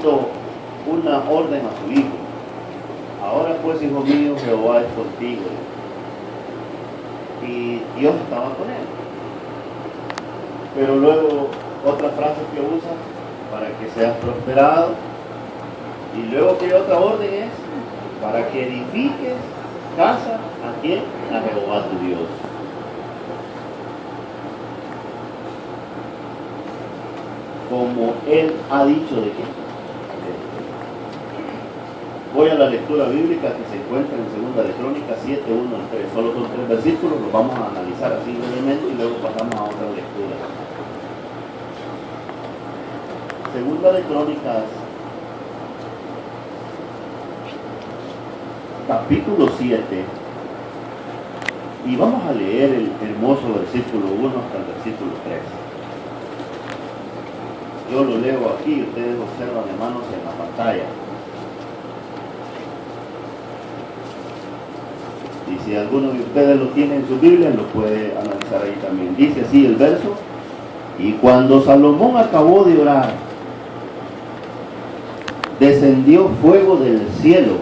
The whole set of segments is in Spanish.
dando una orden a su hijo. Ahora pues, hijo mío, Jehová es contigo. Y Dios estaba con él. Pero luego otra frase que usa, para que seas prosperado. Y luego que otra orden es, para que edifiques casa, ¿a quién? A Jehová tu Dios. Como él ha dicho de qué. Voy a la lectura bíblica que se encuentra en Segunda de Crónicas 7, 1 al 3. Solo son 3 versículos, los vamos a analizar así brevemente y luego pasamos a otra lectura. Segunda de Crónicas, capítulo 7, y vamos a leer el hermoso versículo 1 hasta el versículo 3. Yo lo leo aquí, ustedes observan, hermanos, en la pantalla. Y si alguno de ustedes lo tiene en su Biblia, lo puede analizar ahí también. Dice así el verso: y cuando Salomón acabó de orar, descendió fuego del cielo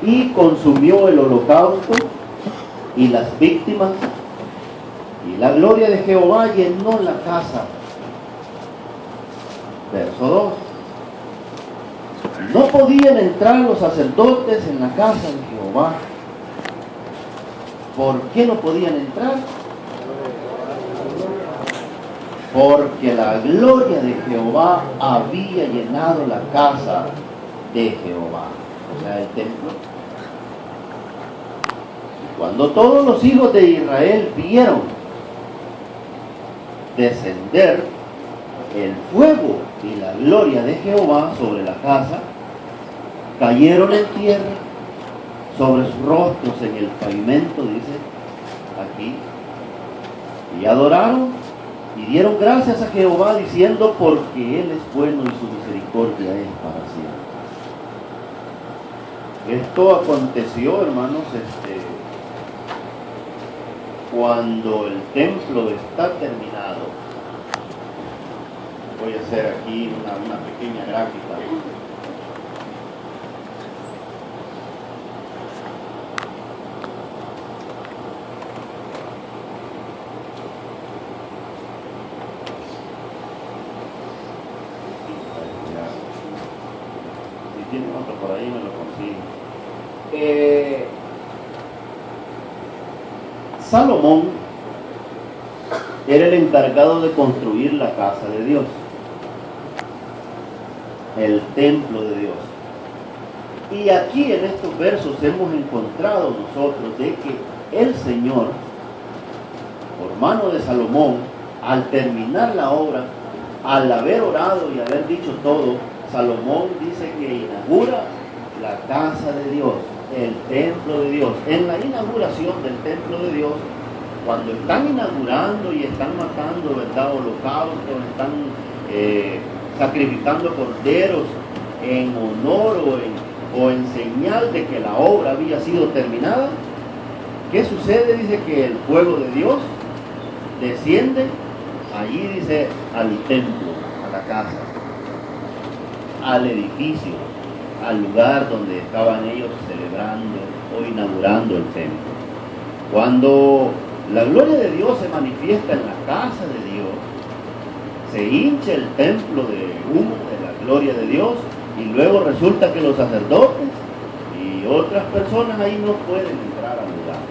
y consumió el holocausto y las víctimas, y la gloria de Jehová llenó la casa. Verso 2. No podían entrar los sacerdotes en la casa de Jehová. ¿Por qué no podían entrar? Porque la gloria de Jehová había llenado la casa de Jehová, o sea, el templo. Cuando todos los hijos de Israel vieron descender el fuego y la gloria de Jehová sobre la casa, cayeron en tierra sobre sus rostros en el pavimento, dice aquí, y adoraron y dieron gracias a Jehová diciendo, porque Él es bueno y su misericordia es para siempre. Esto aconteció, hermanos, cuando el templo está terminado. Voy a hacer aquí una pequeña gráfica. Si tienen otro por ahí, me lo consiguen. Salomón era el encargado de construir la casa de Dios, el templo de Dios. Y aquí en estos versos hemos encontrado nosotros de que el Señor, por mano de Salomón, al terminar la obra, al haber orado y haber dicho todo, Salomón dice que inaugura la casa de Dios, el templo de Dios. En la inauguración del templo de Dios, cuando están inaugurando y están matando, ¿verdad?, holocaustos, están sacrificando corderos en honor o en señal de que la obra había sido terminada, ¿qué sucede? Dice que el fuego de Dios desciende allí, dice, al templo, a la casa, al edificio, al lugar donde estaban ellos celebrando o inaugurando el templo. Cuando la gloria de Dios se manifiesta en la casa de Dios, se hincha el templo de humo de la gloria de Dios, y luego resulta que los sacerdotes y otras personas ahí no pueden entrar al lugar.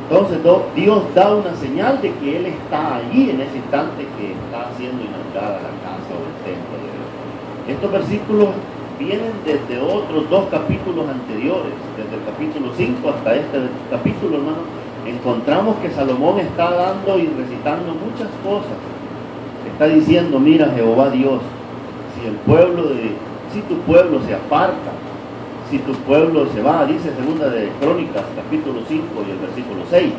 Entonces Dios da una señal de que Él está allí en ese instante que está siendo inaugurada la casa o el templo de Dios. Estos versículos vienen desde otros 2 capítulos anteriores, desde el capítulo 5 hasta este capítulo, hermano. Encontramos que Salomón está dando y recitando muchas cosas. Está diciendo, mira, Jehová Dios, si tu pueblo se aparta, si tu pueblo se va, dice Segunda de Crónicas, capítulo 5 y el versículo 6.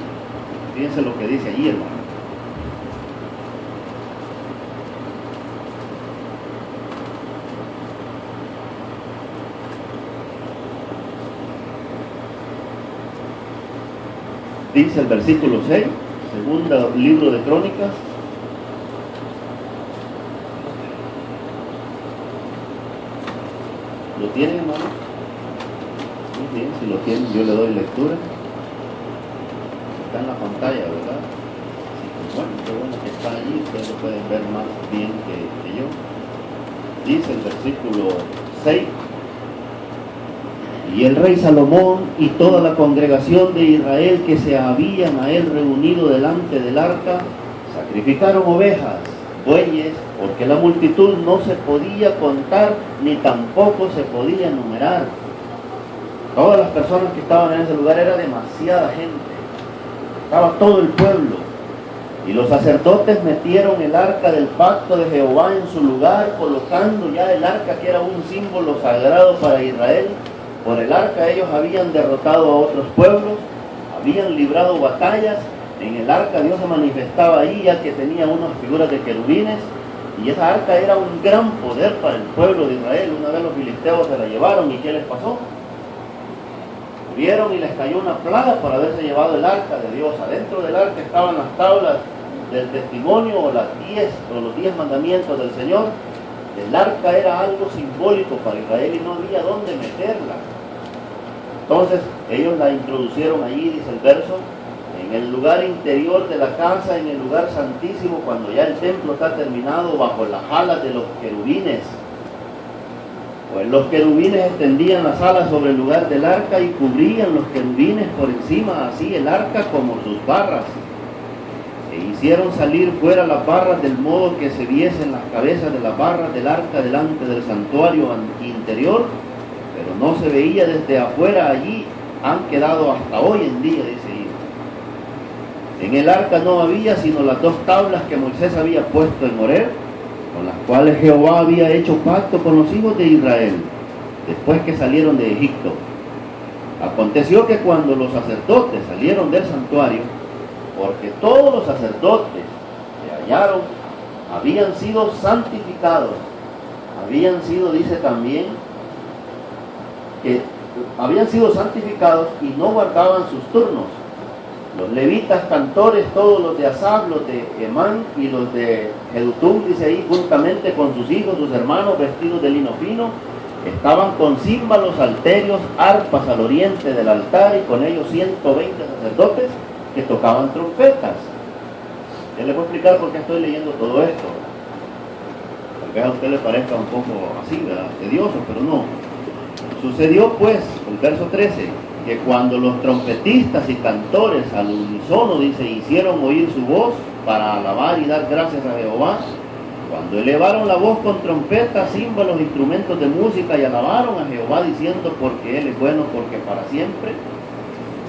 Fíjense lo que dice allí, hermano. Dice el versículo 6, segundo libro de Crónicas. ¿Lo tienen, hermano? Muy bien, si lo tienen, yo le doy lectura. Está en la pantalla, ¿verdad? Así que bueno, qué bueno que está allí, ustedes lo pueden ver más bien que yo. Dice el versículo 6: y el rey Salomón y toda la congregación de Israel que se habían a él reunido delante del arca, sacrificaron ovejas, bueyes, porque la multitud no se podía contar, ni tampoco se podía enumerar. Todas las personas que estaban en ese lugar, era demasiada gente, estaba todo el pueblo. Y los sacerdotes metieron el arca del pacto de Jehová en su lugar, colocando ya el arca, que era un símbolo sagrado para Israel. Por el arca ellos habían derrotado a otros pueblos, habían librado batallas. En el arca Dios se manifestaba ahí, ya que tenía unas figuras de querubines, y esa arca era un gran poder para el pueblo de Israel. Una vez los filisteos se la llevaron, ¿y qué les pasó? Murieron y les cayó una plaga por haberse llevado el arca de Dios. Adentro del arca estaban las tablas del testimonio, o los 10 mandamientos del Señor. El arca era algo simbólico para Israel y no había dónde meterla. Entonces ellos la introducieron allí, dice el verso, en el lugar interior de la casa, en el lugar santísimo, cuando ya el templo está terminado, bajo las alas de los querubines. Pues los querubines extendían las alas sobre el lugar del arca y cubrían los querubines por encima, así el arca como sus barras. E hicieron salir fuera las barras, del modo que se viesen las cabezas de las barras del arca delante del santuario interior, pero no se veía desde afuera. Allí han quedado hasta hoy en día, dice Ido. En el arca no había sino las 2 tablas que Moisés había puesto en Horeb, con las cuales Jehová había hecho pacto con los hijos de Israel, después que salieron de Egipto. Aconteció que cuando los sacerdotes salieron del santuario, porque todos los sacerdotes que hallaron habían sido santificados, habían sido, dice también, que habían sido santificados y no guardaban sus turnos. Los levitas, cantores, todos los de Asaf, los de Emán y los de Jedutum, dice ahí, juntamente con sus hijos, sus hermanos, vestidos de lino fino, estaban con címbalos, salterios, arpas al oriente del altar, y con ellos 120 sacerdotes que tocaban trompetas. Ya les voy a explicar por qué estoy leyendo todo esto. Tal vez a usted le parezca un poco así, ¿verdad?, tedioso, pero no. Sucedió pues, el verso 13, que cuando los trompetistas y cantores al unísono, dice, hicieron oír su voz para alabar y dar gracias a Jehová, cuando elevaron la voz con trompetas, címbalos, instrumentos de música, y alabaron a Jehová diciendo, porque Él es bueno, porque para siempre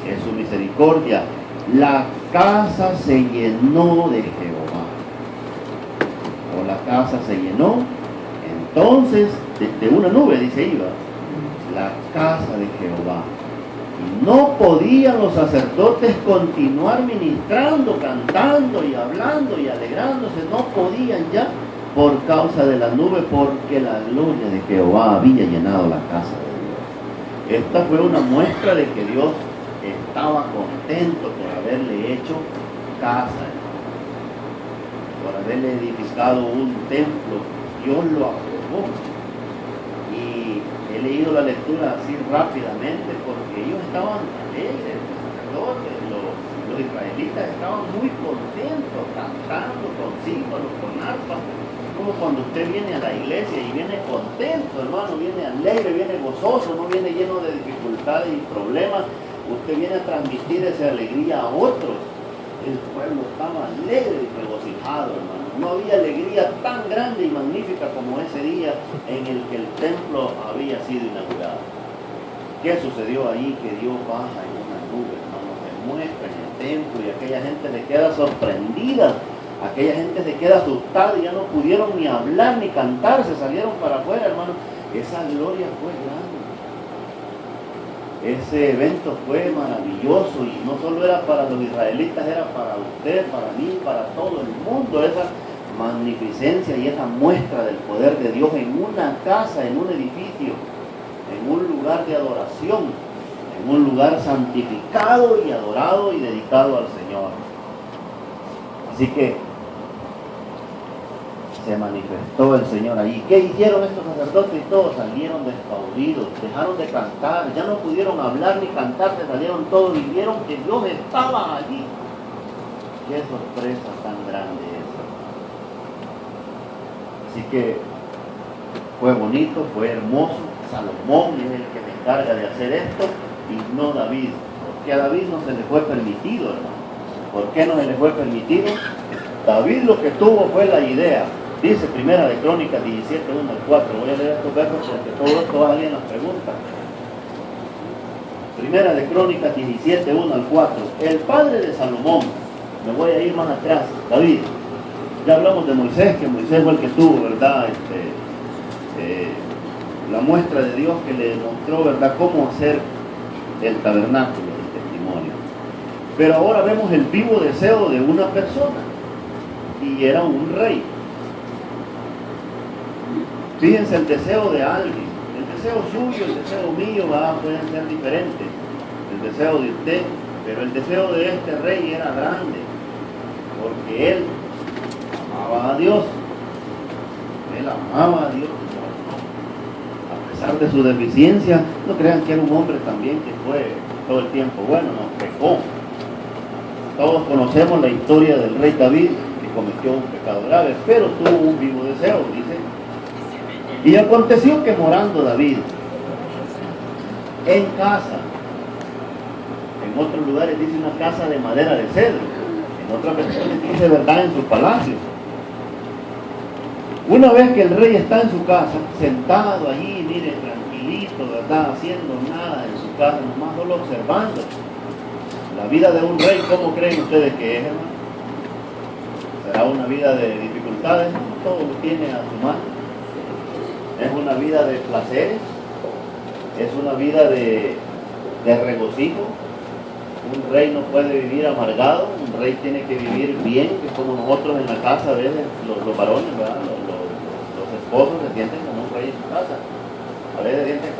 es su misericordia, la casa se llenó de Jehová. O la casa se llenó entonces de una nube, dice Iba, la casa de Jehová. Y no podían los sacerdotes continuar ministrando, cantando y hablando y alegrándose, no podían ya por causa de la nube, porque la gloria de Jehová había llenado la casa de Dios. Esta fue una muestra de que Dios estaba contento por haberle hecho casa, por haberle edificado un templo. Dios lo aprobó. Y he leído la lectura así rápidamente porque ellos estaban alegres, los sacerdotes, los israelitas estaban muy contentos, cantando con címbalos, con arpas, como cuando usted viene a la iglesia y viene contento, hermano, viene alegre, viene gozoso, no viene lleno de dificultades y problemas, usted viene a transmitir esa alegría a otros. El pueblo estaba alegre y regocijado, hermano. No había alegría tan grande y magnífica como ese día en el que el templo había sido inaugurado. ¿Qué sucedió ahí? Que Dios baja en una nube, hermano, se muestra en el templo, y aquella gente se queda sorprendida, aquella gente se queda asustada y ya no pudieron ni hablar ni cantar, se salieron para afuera, hermano. Esa gloria fue grande. Ese evento fue maravilloso, y no solo era para los israelitas, era para usted, para mí, para todo el mundo. Esa magnificencia y esa muestra del poder de Dios en una casa, en un edificio, en un lugar de adoración, en un lugar santificado y adorado y dedicado al Señor. Así que se manifestó el Señor allí. ¿Qué hicieron estos sacerdotes? Y todos salieron despavoridos, dejaron de cantar, ya no pudieron hablar ni cantar, se salieron todos y vieron que Dios estaba allí. Qué sorpresa tan grande esa. Así que fue bonito, fue hermoso. Salomón es el que se encarga de hacer esto y no David, porque a David no se le fue permitido, hermano. ¿Por qué no se le fue permitido? David lo que tuvo fue la idea. Dice Primera de Crónicas 17, 1 al 4. Voy a leer estos versos porque todo esto va a salir en las preguntas. Primera de Crónicas 17, 1 al 4. El padre de Salomón, me voy a ir más atrás, David. Ya hablamos de Moisés, que Moisés fue el que tuvo, ¿verdad? La muestra de Dios que le mostró, ¿verdad?, cómo hacer el tabernáculo, el testimonio. Pero ahora vemos el vivo deseo de una persona, y era un rey. Fíjense el deseo de alguien, el deseo suyo, el deseo mío, pueden ser diferentes, el deseo de usted, pero el deseo de este rey era grande, porque él amaba a Dios, a Dios. A pesar de su deficiencia, no crean que era un hombre también que fue todo el tiempo bueno, no, pecó. Todos conocemos la historia del rey David, que cometió un pecado grave, pero tuvo un vivo deseo, dice. Y aconteció que morando David en casa, en otros lugares dice una casa de madera de cedro, en otras versiones dice, verdad, en su palacio. Una vez que el rey está en su casa, sentado allí, mire, tranquilito, ¿verdad?, haciendo nada en su casa, nomás solo observando. La vida de un rey, ¿cómo creen ustedes que es, hermano? ¿Será una vida de dificultades? No, todo lo tiene a su mano. Es una vida de placeres, es una vida de regocijo. Un rey no puede vivir amargado, un rey tiene que vivir bien, que como nosotros en la casa, a veces los varones, ¿verdad?, los esposos se sienten como un rey en su casa, a veces se sienten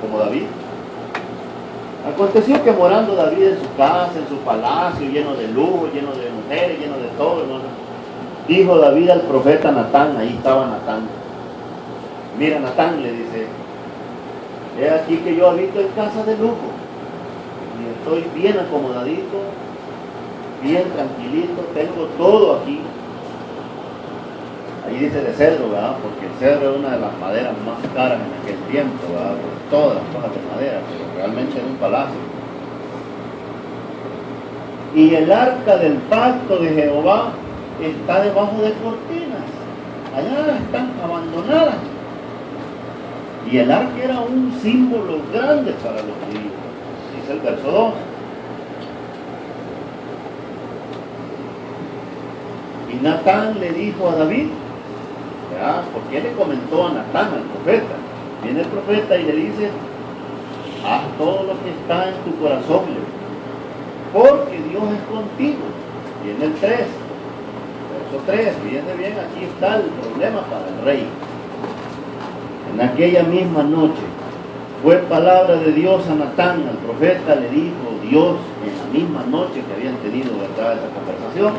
como David. Aconteció que morando David en su casa, en su palacio, lleno de lujo, lleno de mujeres, lleno de todo, hermano, dijo David al profeta Natán, ahí estaba Natán. Mira, Natán, le dice, he aquí que yo habito en casa de lujo, y estoy bien acomodadito, bien tranquilito, tengo todo aquí. Ahí dice de cedro, ¿verdad?, porque el cedro es una de las maderas más caras en aquel tiempo, ¿verdad?, por todas las cosas de madera, pero realmente era un palacio. Y el arca del pacto de Jehová está debajo de cortinas, allá están abandonadas. Y el arca era un símbolo grande para los judíos, dice el verso 2. Y Natán le dijo a David, ¿verdad?, porque él le comentó a Natán, al profeta. Viene el profeta y le dice, haz todo lo que está en tu corazón, porque Dios es contigo. Viene el 3, verso 3, fíjense bien, aquí está el problema para el rey. En aquella misma noche fue palabra de Dios a Natán, al profeta, le dijo Dios en la misma noche que habían tenido, ¿verdad?, esa conversación,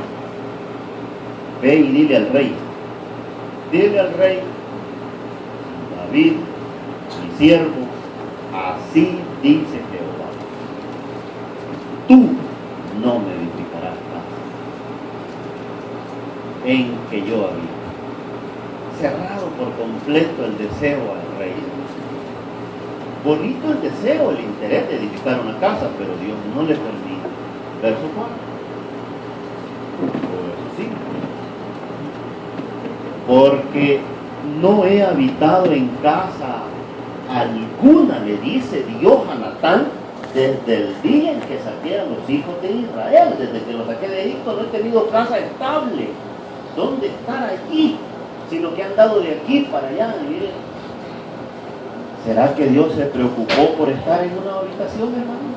ve y dile al rey, David, mi siervo, así dice Jehová, tú no me edificarás casa en que yo habito. Cerrado por completo el deseo al rey. Bonito el deseo, el interés de edificar una casa, pero Dios no le permite. Verso 4. Verso 5. Porque no he habitado en casa alguna, le dice Dios a Natán, desde el día en que saqué a los hijos de Israel, desde que los saqué de Egipto, no he tenido casa estable. ¿Dónde estar allí? Sino que han dado de aquí para allá. Miren, ¿será que Dios se preocupó por estar en una habitación, hermano?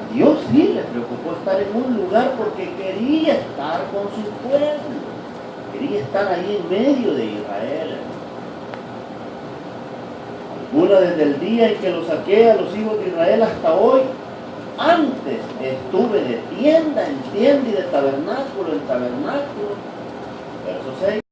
A Dios sí le preocupó estar en un lugar porque quería estar con su pueblo, quería estar ahí en medio de Israel. Alguna desde el día en que los saqué a los hijos de Israel hasta hoy. Antes estuve de tienda en tienda y de tabernáculo en tabernáculo. Verso 6.